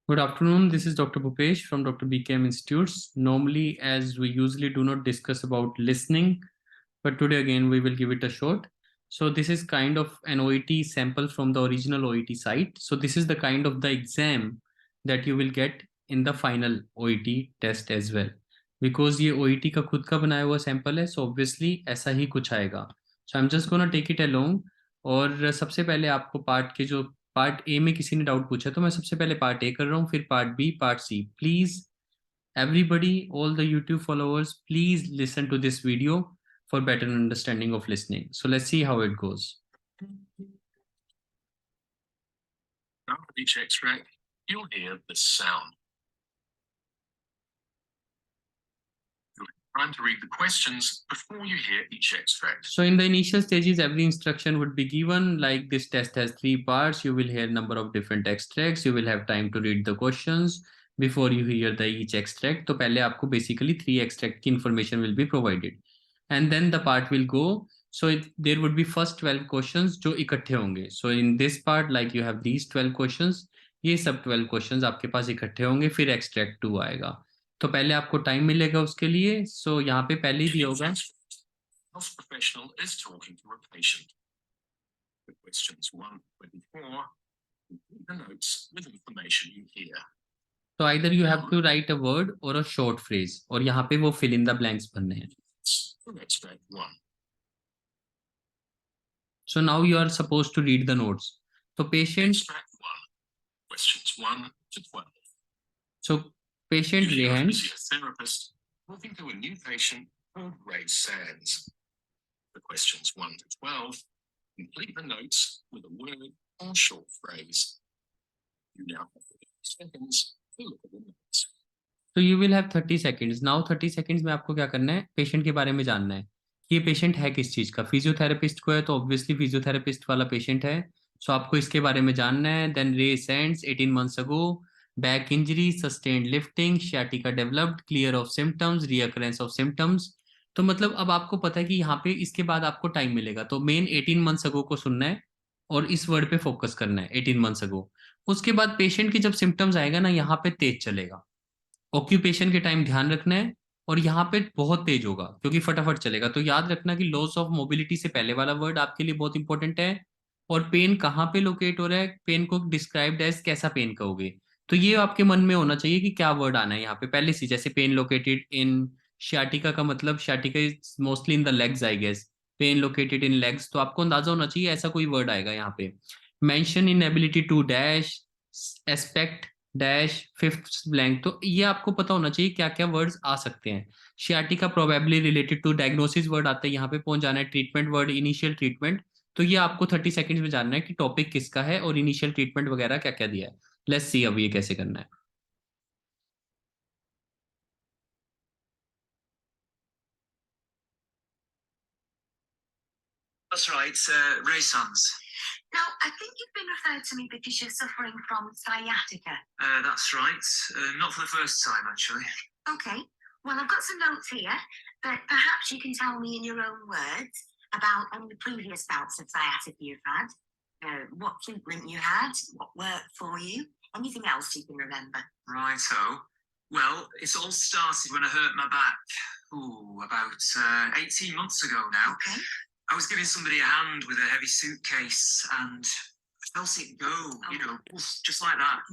Good afternoon. This is Dr. Bhupesh from Dr. BKM Institutes. Normally, as we usually do not discuss about listening, but today again we will give it a shot. So this is kind of an OET sample from the original OET site. So this is the kind of the exam that you will get in the final OET test as well. Because ये OET का खुद का बनाया हुआ sample है, so obviously ऐसा ही कुछ आएगा. So I'm just gonna take it along. और सबसे पहले आपको पार्ट के जो पार्ट ए में किसी ने डाउट पूछा तो मैं सबसे पहले पार्ट ए कर रहा हूँ, फिर part B, part C. Please everybody, all the YouTube followers, please listen to this video for better understanding of listening. So let's see how it goes. After each extract, you'll hear the sound. Time to read the questions before you hear each extract. So in the initial stages, every instruction would be given like this test has 3 parts. You will hear number of different extracts. You will have time to read the questions before you hear the each extract. तो पहले आपको basically 3 extract की information will be provided. And then the part will go. So there would be first 12 questions जो इकट्ठे होंगे. So in this part, like you have these 12 questions, ये सब 12 questions आपके पास इकट्ठे होंगे, फिर extract 2 आएगा. तो पहले आपको टाइम मिलेगा उसके लिए. सो यहाँ पे पहले ही दिया होगा Health professional is talking to a patient. The questions 1-24, the notes with information you hear. तो either you have to write a word or a short phrase, और यहाँ पे वो फिल इन द ब्लैंक्स भरने हैं. Extract 1. So now you are suppose to read the notes. तो patient Extract 1. Questions 1-12. So patient Rehan Physiotherapist talking to a new patient called Ray Sands. The questions 1-12. Complete the notes with a word or short phrase. You now have 30 seconds to look at the notes. तो you will have 30 seconds. Now 30 seconds में आपको क्या करना है, patient के बारे में जानना है कि ये पेशेंट है किस चीज का. फिजियोथेरेपिस्ट को है तो ऑब्वियसली फिजियोथेरेपिस्ट वाला पेशेंट है. सो आपको इसके बारे में जानना है. देन रे sends 18 months ago, back injury, sustained lifting, sciatica developed, clear of symptoms, recurrence of symptoms. तो मतलब अब आपको पता है कि यहाँ पे इसके बाद आपको टाइम मिलेगा, तो मेन 18 months ago को सुनना है और इस वर्ड पे फोकस करना है, 18 months ago. उसके बाद पेशेंट की जब सिम्टम्स आएगा ना, यहाँ पे तेज चलेगा. ऑक्यूपेशन के टाइम ध्यान रखना है. और यहाँ पे बहुत तेज होगा क्योंकि फटाफट चलेगा. तो याद रखना कि लॉस ऑफ मोबिलिटी से पहले वाला वर्ड आपके लिए बहुत इंपॉर्टेंट है. और पेन कहाँ पे लोकेट हो रहा है, पेन को डिस्क्राइब्ड एज कैसा पेन कहोगे. तो ये आपके मन में होना चाहिए कि क्या वर्ड आना है यहाँ पे पहले से. जैसे पेन लोकेटेड इन शियाटिका का मतलब sciatica is mostly in the legs I guess. Pain located in legs, तो आपको अंदाजा होना चाहिए ऐसा कोई वर्ड आएगा यहाँ पे. Mention in ability to dash, aspect dash, fifth blank. तो ये आपको पता होना चाहिए क्या क्या वर्ड्स आ सकते हैं. Sciatica probably related to diagnosis word आता है, यहाँ पे पहुंच जाना है. Treatment word initial treatment. तो ये आपको 30 सेकंड्स में जानना है कि टॉपिक किसका है और इनिशियल ट्रीटमेंट वगैरह क्या क्या दिया है. लेट्स सी अब ये कैसे करना है. That's right, Ray Sands. Now, I think you've been referred to me because you're suffering from sciatica. That's right. Not for the first time, actually. Okay. Well, I've got some notes here, but perhaps you can tell me in your own words about any previous bouts of sciatica you've had, what treatment you had, what worked for you, anything else you can remember. Righto. Well, it all started when I hurt my back. About 18 months ago now. Okay. I was giving somebody a hand with a heavy suitcase and I felt it go, you know, just like that.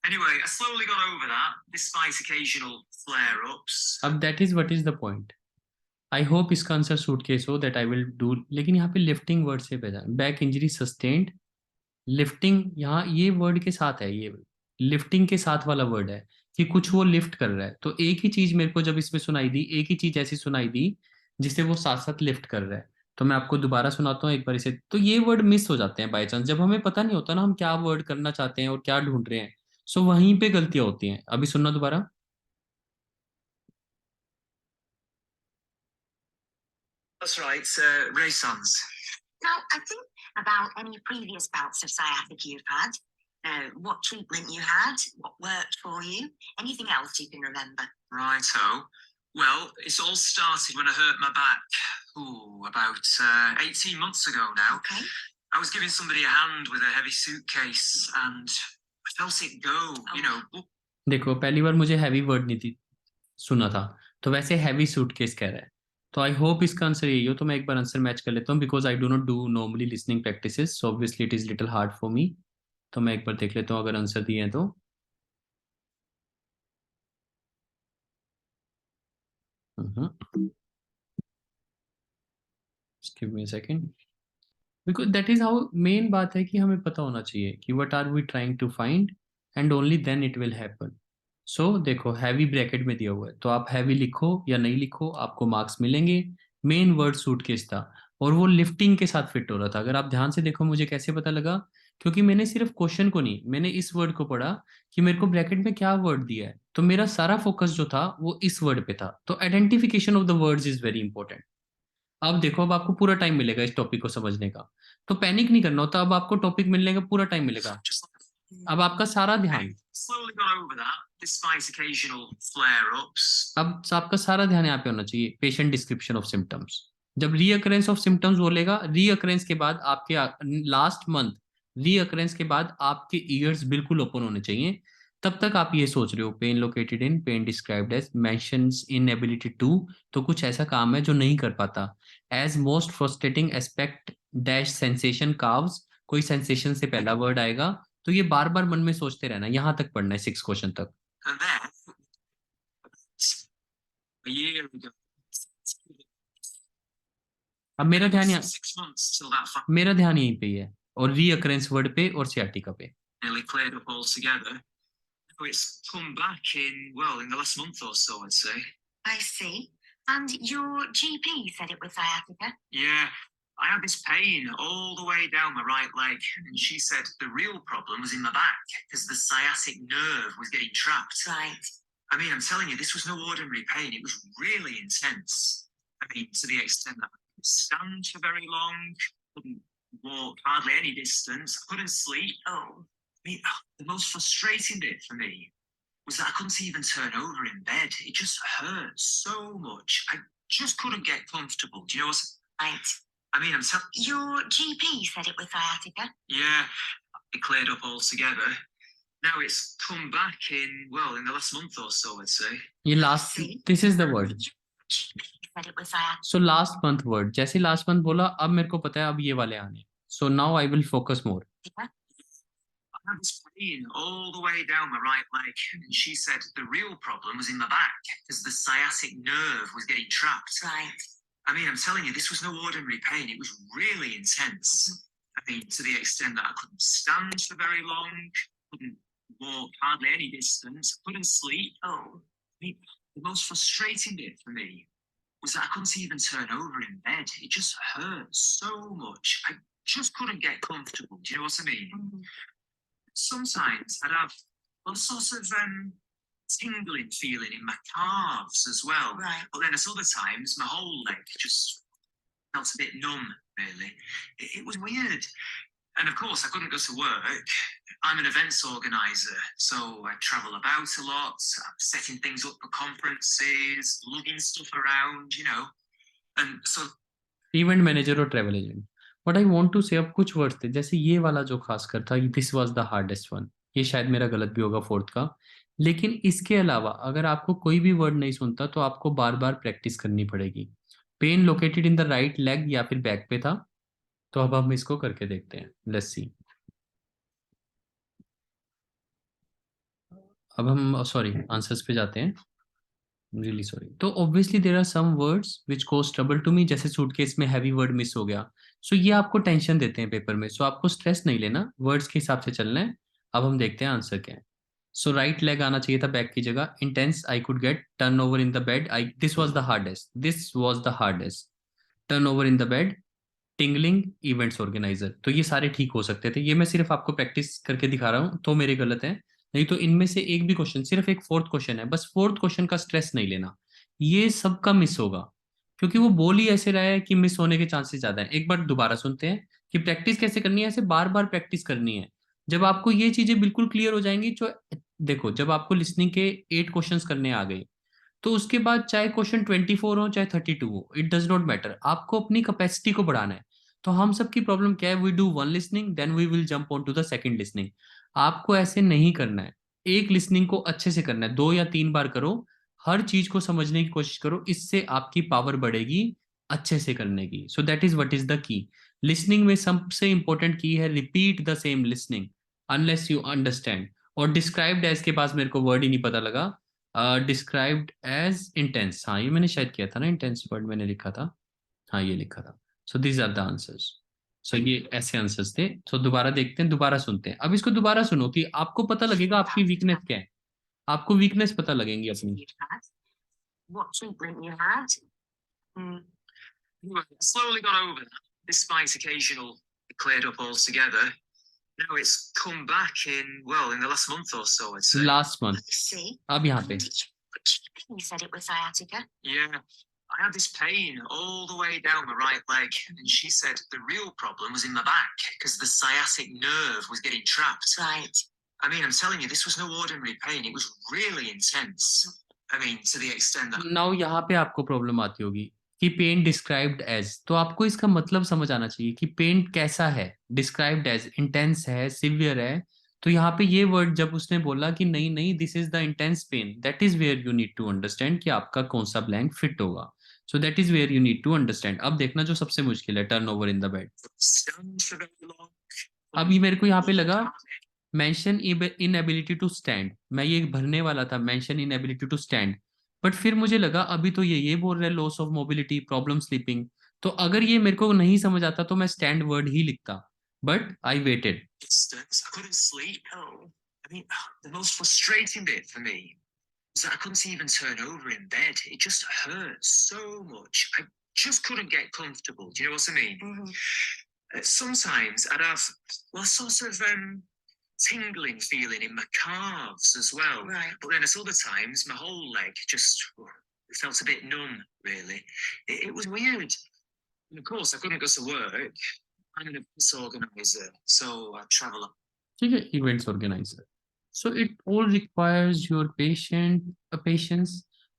Anyway, I slowly got over that, despite occasional flare-ups. अब that is what is the point. I hope इसका answer suitcase हो that I will do. लेकिन यहाँ पे lifting word से भेजा, back injury sustained lifting, यहाँ ये वर्ड के साथ है, ये लिफ्टिंग के साथ वाला वर्ड है कि कुछ वो लिफ्ट कर रहा है. तो एक ही चीज मेरे को जब इसमें सुनाई दी, एक ही चीज ऐसी सुनाई दी जिसे वो साथ साथ लिफ्ट कर रहा है. तो मैं आपको दोबारा सुनाता हूँ एक बार इसे. तो ये वर्ड मिस हो जाते हैं बाय चांस, जब हमें पता नहीं होता ना हम क्या वर्ड करना चाहते हैं और क्या ढूंढ रहे हैं. सो वहीं पे गलतियां होती हैं. अभी सुनना दोबारा. That's right, Ray Sands. Now, I think about any previous bouts of sciatica you've had, what treatment you had, what worked for you, anything else you can remember. Righto. Well, it all started when I hurt my back. About 18 months ago now. Okay. I was giving somebody a hand with a heavy suitcase and I felt it go, you know. देखो पहली बार मुझे heavy word नहीं थी सुना था, तो वैसे heavy suitcase कह रहा है, तो आई होप इसका आंसर यही हो। तो मैं एक बार आंसर मैच कर लेता हूँ, because I do not do normally listening practices, so obviously it is little hard for me. तो मैं एक बार देख लेता हूँ अगर आंसर दिए हैं तो। Give me a second, because that is how main बात है कि हमें पता होना चाहिए कि what are we trying to find, and only then it will happen. So देखो हैवी ब्रैकेट में दिया हुआ है, तो आप हैवी लिखो या नहीं लिखो आपको मार्क्स मिलेंगे। मेन वर्ड सूटकेस था, और वो लिफ्टिंग के साथ फिट हो रहा था। अगर आप ध्यान से देखो मुझे कैसे पता लगा, क्योंकि मैंने सिर्फ क्वेश्चन को नहीं, मैंने इस वर्ड को पढ़ा कि मेरे को ब्रैकेट में क्या वर्ड दिया है, तो मेरा सारा फोकस जो था वो इस वर्ड पे था। तो identification of the words is very important. अब देखो अब आपको पूरा टाइम मिलेगा इस टॉपिक को समझने का, तो पैनिक नहीं करना होता, अब आपको टॉपिक मिलने का पूरा टाइम मिलेगा। Just like अब आपका सारा ध्यान, slowly got over that, despite occasional flare-ups. अब आपका सारा ध्यान यहाँ पे होना चाहिए, पेशेंट डिस्क्रिप्शन ऑफ सिम्टम्स। जब रीअकरेंस ऑफ सिम्टम्स बोलेगा, रीअकरेंस के बाद आपके लास्ट मंथ, रीअकरेंस के बाद आपके ईयर्स बिल्कुल ओपन होने चाहिए। तब तक आप ये सोच रहे हो pain located in, pain described as, mentions inability to, तो कुछ ऐसा काम है जो नहीं कर पाता। As most frustrating aspect dash sensation calves, कोई सेंसेशन से पहला वर्ड आएगा, तो ये बार बार मन में सोचते रहना, यहाँ तक पढ़ना है 6 क्वेश्चन तक। And then, a year ago, अब मेरा ध्यान यहाँ, 6 months till that मेरा ध्यान यहीं पे ही है, और रीअकरेंस वर्ड पे और सियाटिका पे। nearly cleared up altogether. So it's come back in, well, in the last month or so, I'd say. I see. And your GP said it was sciatica? Yeah, I had this pain all the way down my right leg, and she said the real problem was in my back because the sciatic nerve was getting trapped. Right. I mean, I'm telling you, this was no ordinary pain. It was really intense. I mean, to the extent that I couldn't stand for very long, couldn't walk hardly any distance, I couldn't sleep. Oh. I mean, the most frustrating bit for me was that I couldn't even turn over in bed. It just hurt so much. I just couldn't get comfortable. Do you know what? Right. I mean, I'm telling Your GP said it was sciatica? yeah, it cleared up altogether. Now it's come back in, well, in the last month or so, I'd say. ये last, this is the word. Said it was sciatica. So last month word, जैसे last month बोला अब मेरे को पता है अब ये वाले आने, so now I will focus more. I had this pain all the way down my right leg, and she said the real problem was in my back because the sciatic nerve was getting trapped. Right. I mean, I'm telling you, this was no ordinary pain. It was really intense. I mean, to the extent that I couldn't stand for very long, couldn't walk hardly any distance, couldn't sleep. Oh. I mean, the most frustrating bit for me was that I couldn't even turn over in bed. It just hurt so much. I just couldn't get comfortable. Do you know what I mean? Mhm. Sometimes I'd have all sorts of tingling feeling in my calves as well. Right. But then at other times, my whole leg just felt a bit numb, really. It was weird. And of course, I couldn't go to work. I'm an events organizer, so I travel about a lot. I'm setting things up for conferences, lugging stuff around, you know. And so event manager और travel agent. What I want to say, अब कुछ words थे जैसे ये वाला जो खासकर था, this was the hardest one, ये शायद मेरा गलत भी होगा फोर्थ का, लेकिन इसके अलावा अगर आपको कोई भी वर्ड नहीं सुनता तो आपको बार बार प्रैक्टिस करनी पड़ेगी। Pain located in the right leg या फिर बैक पे था, तो अब हम इसको करके देखते हैं, लेट्स सी। अब हम सॉरी आंसर्स पे जाते हैं, रियली सॉरी। तो obviously there are some words which cause trouble to me, जैसे सूटकेस में हैवी वर्ड मिस हो गया, सो ये आपको टेंशन देते हैं पेपर में, सो आपको स्ट्रेस नहीं लेना, वर्ड्स के हिसाब से चलना है। अब हम देखते हैं आंसर क्या है। सो राइट लेग आना चाहिए था बैक की जगह। Intense I could get, turn over in the bed, I this was the hardest, this was the hardest, turn over in the bed, tingling, events organiser, तो ये सारे ठीक हो सकते थे। ये मैं सिर्फ आपको प्रैक्टिस करके दिखा रहा हूँ, तो मेरे गलत है, नहीं तो इनमें से एक भी क्वेश्चन, सिर्फ एक फोर्थ क्वेश्चन है, बस फोर्थ क्वेश्चन का स्ट्रेस नहीं लेना, ये सबका मिस होगा, क्योंकि वो बोल ही ऐसे रहा है कि मिस होने के चांसेस ज्यादा है। एक बार दोबारा सुनते हैं कि प्रैक्टिस कैसे करनी है, ऐसे बार बार प्रैक्टिस करनी है। जब आपको ये चीजें बिल्कुल क्लियर हो जाएंगी, जो देखो जब आपको लिसनिंग के 8 क्वेश्चंस करने आ गए, तो उसके बाद चाहे क्वेश्चन 24 हो चाहे 32 हो, इट डज नॉट मैटर, आपको अपनी कैपेसिटी को बढ़ाना है। तो हम सबकी प्रॉब्लम क्या है, we do one listening then we will jump on to the second listening. आपको ऐसे नहीं करना है, एक लिसनिंग को अच्छे से करना है, 2 या 3 बार करो, हर चीज को समझने की कोशिश करो, इससे आपकी पावर बढ़ेगी अच्छे से करने की। सो that is what is the key. Listening में सबसे इंपॉर्टेंट की है repeat the same listening unless you understand. और डिस्क्राइब्ड एज के पास मेरे को वर्ड ही नहीं पता लगा, डिस्क्राइब्ड एज इंटेंस, हाँ ये मैंने शायद किया था ना, इंटेंस वर्ड मैंने लिखा था, हाँ ये लिखा था। So these are the answers. So ये ऐसे आंसर्स थे। सो दोबारा देखते हैं, दोबारा सुनते हैं। अब इसको दोबारा सुनो कि आपको पता लगेगा आपकी वीकनेस क्या है, आपको वीकनेस पता लगेंगी अपनी। You've had, what treatment you had. Mm. Anyway, I slowly got over that. Despite occasional, it cleared up altogether. Now it's come back in the last month or so, I'd say. Last month, I see. अब यहाँ पे You said it was sciatica. Yeah. I had this pain all the way down my right leg, and she said the real problem was in my back because the sciatic nerve was getting trapped. Right. I mean, I'm telling you, this was no ordinary pain. It was really intense. I mean, to the extent that now यहाँ पे आपको problem आती होगी कि pen described as, तो आपको इसका मतलब समझ आना चाहिए कि पेन कैसा है। डिस्क्राइब्ड एज इंटेंस है, सिवियर है, तो यहाँ पे ये वर्ड जब उसने बोला कि नहीं नहीं this is the intense pain, that is where you need to understand कि आपका कौन सा ब्लैंक फिट होगा। So that is where you need to understand. अब देखना जो सबसे मुश्किल है, turn over in the bed. stand for very long. अब ये मेरे को यहाँ पे लगा मेंशन इनएबिलिटी टू स्टैंड, मैं ये भरने वाला था mention inability to stand, but फिर मुझे लगा अभी तो ये बोल रहा है loss of mobility, problem sleeping, तो अगर ये मेरे को नहीं समझ आता तो मैं स्टैंड वर्ड ही लिखता, but I waited. Distance. I couldn't sleep. Oh, I mean, the most frustrating bit for me is that I couldn't even turn over in bed. It just hurt so much. I just couldn't get comfortable. Do you know what I mean? Mm-hmm. Sometimes I'd have sort of tingling feeling in my calves as well. Right. But then at other times, my whole leg just felt a bit numb, really. It was weird. And of course, I couldn't go to work. I'm an events organizer, so I travel up. ठीक है, events organiser. So it all requires your patience,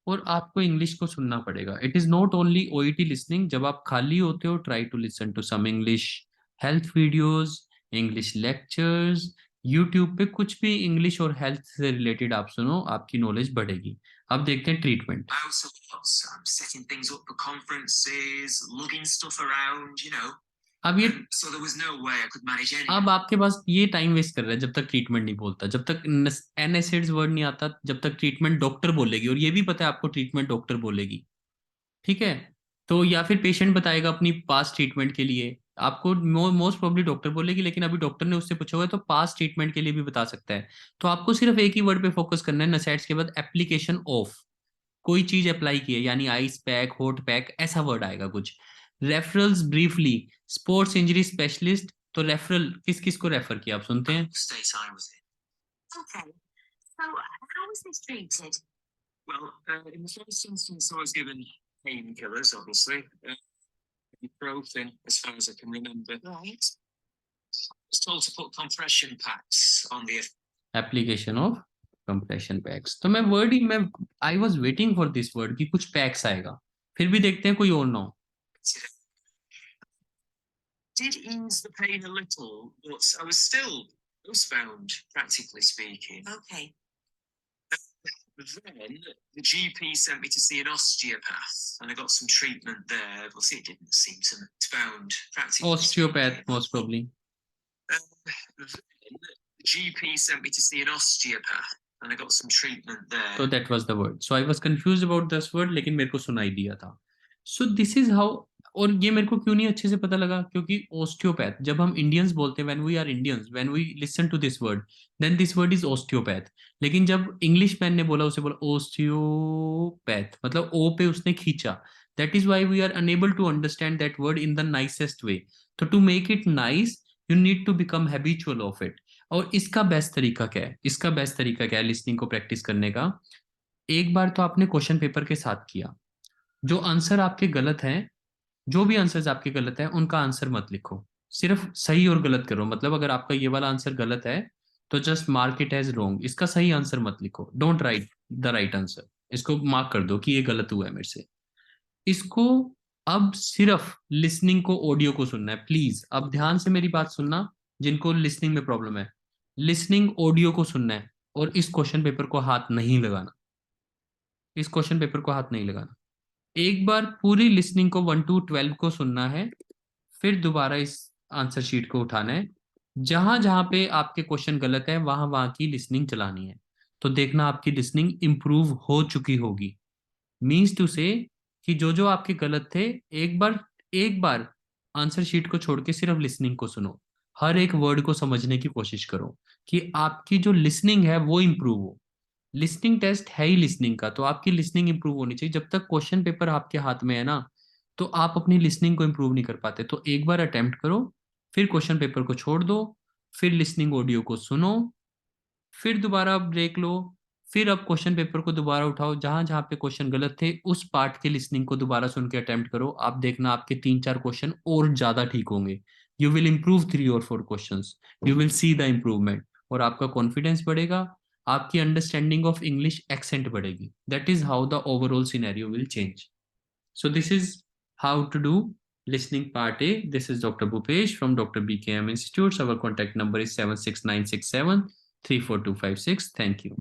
और आपको English को सुनना पड़ेगा। It is not only OET listening, जब आप खाली होते हो try to listen to some English health videos, English lectures, YouTube पे कुछ भी इंग्लिश और हेल्थ से रिलेटेड आप सुनो, आपकी नॉलेज बढ़ेगी। अब देखते हैं treatment. Out a lot. I'm setting things up for conferences, lugging stuff around, you know. अब ये So there was no way I could manage any. अब आपके पास ये टाइम वेस्ट कर रहा है जब तक ट्रीटमेंट नहीं बोलता, जब तक एनएसएड्स वर्ड नहीं आता, जब तक ट्रीटमेंट डॉक्टर बोलेगी, और ये भी पता है आपको ट्रीटमेंट डॉक्टर बोलेगी, ठीक है। तो या फिर पेशेंट बताएगा अपनी पास्ट ट्रीटमेंट के लिए, आपको मोस्ट प्रोबेबली डॉक्टर बोलेगी, लेकिन अभी डॉक्टर ने उससे पूछा हुआ है तो पास्ट ट्रीटमेंट के लिए भी बता सकता है। तो आपको सिर्फ एक ही वर्ड पे फोकस करना है नसेट्स के बाद, एप्लीकेशन ऑफ, कोई चीज अप्लाई की है, यानी आइस पैक, हॉट पैक, ऐसा वर्ड आएगा कुछ। Referrals briefly, sports injury specialist, तो रेफरल किस किस को रेफर किया आप सुनते हैं। State I was in. Okay. So how was this treated? Well, in the first instance, I was given painkillers, obviously. Ibuprofen, as far as I can remember. Right. I was told to put compression packs on the application of compression PACS, तो मैं I was waiting for this word कि कुछ PACS आएगा, फिर भी देखते हैं कोई और ना हो। Did ease the pain a little, but I was still housebound, practically speaking. Okay. Then the GP sent me to see an osteopath, and I got some treatment there. Well, see, it didn't seem to bound practically. Osteopath most probably. Then the GP sent me to see an osteopath, and I got some treatment there. So that was the word. So I was confused about this word, लेकिन मेरे को सुनाई दिया था। So this is how, और ये मेरे को क्यों नहीं अच्छे से पता लगा, क्योंकि ऑस्टियोपैथ जब हम इंडियंस बोलते हैं, when we are Indians, when we listen to this word, then this word is osteopath. लेकिन जब इंग्लिश मैन ने बोला, उसे बोला ऑस्टियोपैथ, मतलब ओ पे उसने खींचा, that is why we are unable to understand that word in the nicest way. तो to make it nice you need to become habitual of it. और इसका बेस्ट तरीका क्या है, इसका बेस्ट तरीका क्या है लिसनिंग को प्रैक्टिस करने का? एक बार तो आपने क्वेश्चन पेपर के साथ किया, जो आंसर आपके गलत हैं, जो भी आंसर्स आपके गलत हैं उनका आंसर मत लिखो, सिर्फ सही और गलत करो। मतलब अगर आपका ये वाला आंसर गलत है तो just mark it as wrong, इसका सही आंसर मत लिखो, don't write the right answer, इसको मार्क कर दो कि ये गलत हुआ है मेरे से। इसको अब सिर्फ लिसनिंग को, ऑडियो को सुनना है। प्लीज अब ध्यान से मेरी बात सुनना, जिनको लिसनिंग में प्रॉब्लम है। लिसनिंग ऑडियो को सुनना है और इस क्वेश्चन पेपर को हाथ नहीं लगाना, इस क्वेश्चन पेपर को हाथ नहीं लगाना। एक बार पूरी लिसनिंग को 1 to 12 को सुनना है, फिर दोबारा इस आंसर शीट को उठाना है। जहां जहां पे आपके क्वेश्चन गलत है वहां वहां की लिसनिंग चलानी है। तो देखना आपकी लिसनिंग इंप्रूव हो चुकी होगी। मीन्स टू से कि जो आपके गलत थे, एक बार आंसर शीट को छोड़ के सिर्फ लिसनिंग को सुनो। हर एक वर्ड को समझने की कोशिश करो कि आपकी जो लिसनिंग है वो इंप्रूव हो। लिसनिंग टेस्ट है ही लिसनिंग का, तो आपकी लिसनिंग इंप्रूव होनी चाहिए। जब तक क्वेश्चन पेपर आपके हाथ में है ना, तो आप अपनी लिसनिंग को इंप्रूव नहीं कर पाते। तो एक बार अटेम्प्ट करो, फिर क्वेश्चन पेपर को छोड़ दो, फिर लिसनिंग ऑडियो को सुनो, फिर दोबारा ब्रेक लो, फिर अब क्वेश्चन पेपर को दोबारा उठाओ, जहां जहां पे क्वेश्चन गलत थे उस पार्ट के लिसनिंग को दोबारा सुन के अटेम्प्ट करो। आप देखना आपके 3-4 क्वेश्चन और ज्यादा ठीक होंगे। You will improve 3 or 4 questions, you will see the improvement, और आपका कॉन्फिडेंस बढ़ेगा, आपकी अंडरस्टैंडिंग ऑफ इंग्लिश एक्सेंट बढ़ेगी। That is how the overall scenario will change. So this is how to do listening part A. This is Dr. Bhupesh from Dr. BKM Institutes. Our contact number is 76967 34256. Thank you.